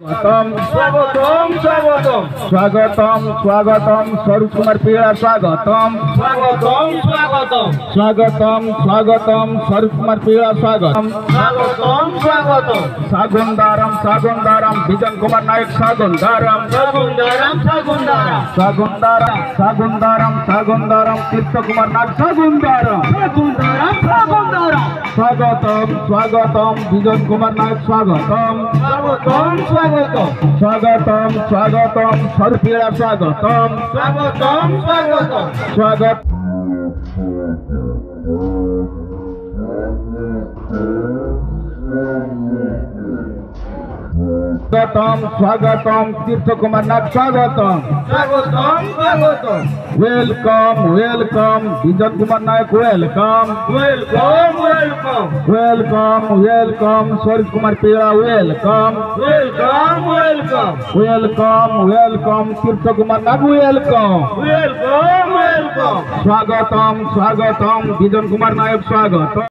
स्वागतम स्वागतम स्वागतम स्वागतम स्वरूप कुमार पीड़ा स्वागतम स्वागतम स्वागतम स्वागतम स्वागतम स्वरूप कुमार पीड़ा स्वागतम स्वागतम स्वागतम सागुंदारम सागुंदारम विजन कुमार नायक सागुंदारम सागुंदारम सागुंदारम सागुंदारम सागुंदारम सागुंदारम तीर्थ कुमार नायक सागुंदारम सागुंदारम सागुंदारम स्वागतम स्वागतम विजन कुमार नायक स्वागतम स्वागतम स्वागतम स्वागतम स्वागतम स्वरूप पीड़ा स्वागतम स्वागतम स्वागतम स्वागत स्वागतम स्वागतम तीर्थ कुमार नायक स्वागतम स्वागतम स्वागतम welcome welcome Vijan Kumar Nayak welcome welcome welcome welcome welcome Swarup Kumar Pida welcome welcome welcome welcome welcome Tirtha Kumar Nayak welcome welcome welcome स्वागतम स्वागतम विजन कुमार नायक स्वागतम।